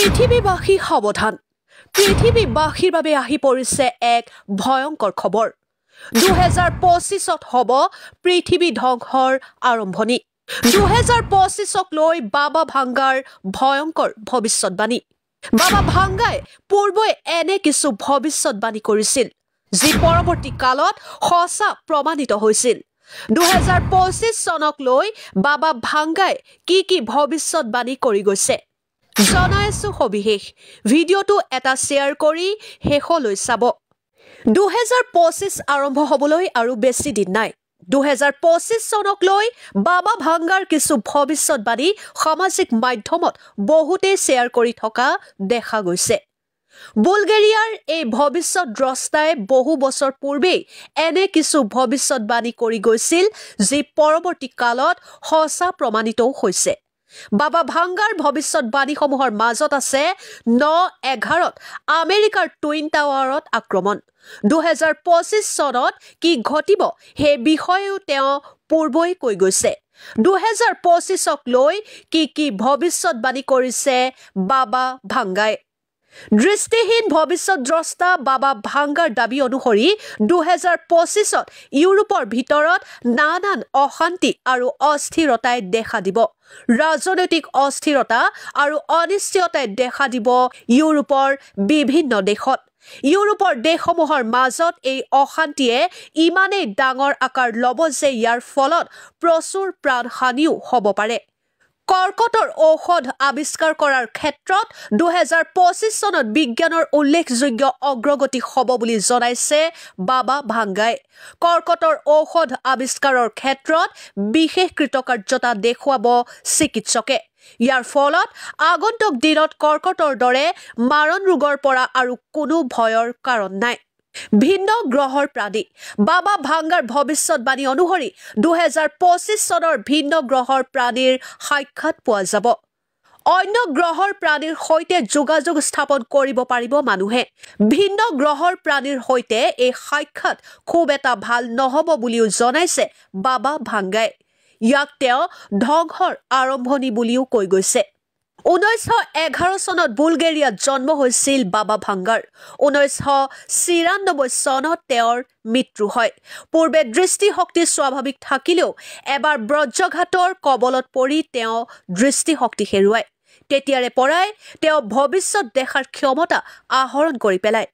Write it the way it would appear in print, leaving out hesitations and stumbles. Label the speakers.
Speaker 1: পৃথিৱীবাসী সাৱধান পৃথিৱীবাসীৰ বাবে আহি পৰিছে এক ভয়ংকৰ খবৰ 2025ত হ'ব পৃথিৱী ধ্বংসৰ আৰম্ভণি 2025ক লৈ বাবা ভাংগাৰ ভয়ংকৰ ভৱিষ্যতবাণী বাবা ভাংগাই পূৰ্বে এনে কিছু ভৱিষ্যতবাণী কৰিছিল যি পৰৱৰ্তী কালত সঁচা প্ৰমাণিত হৈছিল 2025 চনক লৈ বাবা ভাংগাই কি ভৱিষ্যতবাণী কৰি গৈছে জনাইছো সবিশেষ ভিডিওটো এটা শেয়াৰ কৰি হেখলৈ চাব 2025 আৰম্ভ হ'বলৈ আৰু বেছি দিন নাই 2025 চনক লৈ বাবা ভাংগাৰ কিছু ভৱিষ্যতবাণী সামাজিক মাধ্যমত বহুতে শেয়াৰ কৰি থকা দেখা গৈছে বুলগেৰিয়াৰ এই ভৱিষ্যত দ্ৰষ্টাই বহু বছৰ পূৰ্বে এনে কিছু ভৱিষ্যতবাণী কৰি গৈছিল যি পৰৱৰ্তী কালত সঁচা প্ৰমাণিত হৈছে বাবা ভাংগাৰ ভৱিষ্যতবাণীসমূহৰ মাজত আছে 9/11ত আমেৰিকাৰ টুইন টাৱাৰত আক্ৰমণ 2025 চনত কি ঘটিব সেই বিষয়েও তেওঁ পূৰ্বেই কৈ গৈছে 2025ক লৈ কি ভৱিষ্যতবাণী কৰিছে বাবা ভাংগাই দৃষ্টিহীন ভৱিষ্যত দ্ৰষ্টা বাবা ভাংগাৰ দাবী অনুসৰি 2025ত ইউৰোপৰ ভিতৰত নানান অশান্তি আৰু অস্থিৰতাই দেখা দিব ৰাজনৈতিক অস্থিৰতা আৰু অনিশ্চয়তাই দেখা দিব ইউৰোপৰ বিভিন্ন দেশত ইউৰোপৰ দেশসমূহৰ মাজত এই অশান্তিয়ে ইমানেই ডাঙৰ আকাৰ ল'ব যে ইয়াৰ ফলত প্ৰচুৰ প্ৰাণহানিও হ'ব পাৰে কৰ্কটৰ ঔষধ আৱিষ্কাৰ কৰাৰ ক্ষেত্ৰত 2025 চনত বিজ্ঞানৰ উল্লেখযোগ্য অগ্ৰগতি হ'ব বুলি জনাইছে বাবা ভাংগাই কৰ্কটৰ ঔষধ আৱিষ্কাৰৰ ক্ষেত্ৰত বিশেষ কৃতকাৰ্যতা দেখুৱাব চিকিৎসকে ইয়াৰ ফলত আগন্তুক দিনত কৰ্কটৰ দৰে মাৰণ ৰোগৰ পৰা আৰু কোনো ভয়ৰ কাৰণ নাই ভিন্ন গ্ৰহৰ প্ৰাণী বাবা ভাংগাৰ ভৱিষ্যতবাণী অনুসৰি 2025 চনৰ ভিন্ন গ্ৰহৰ প্ৰাণীৰ সাক্ষাৎ পোৱা যাব অন্য গ্ৰহৰ প্ৰাণীৰ সৈতে যোগাযোগ স্থাপন কৰিব পাৰিব মানুহে ভিন্ন গ্ৰহৰ প্ৰাণীৰ সৈতে এই সাক্ষাৎ খুব এটা ভাল নহ'ব বুলিও জনাইছে বাবা ভাংগাই ইয়াক তেওঁ ধ্বংসৰ আৰম্ভণি বুলিও কৈ গৈছে 1911 চনত বুলগেৰিয়াত জন্ম হৈছিল বাবা ভাংগাৰ 1994 চনত তেওঁৰ মৃত্যু হয় পূৰ্বে দৃষ্টিশক্তি স্বাভাৱিক থাকিলেও এবাৰ বজ্ৰঘাতৰ কবলত পৰি তেওঁ দৃষ্টিশক্তি হেৰুৱায় তেতিয়াৰে পৰাই তেওঁ ভৱিষ্যত দেখাৰ ক্ষমতা আহৰণ কৰি পেলায়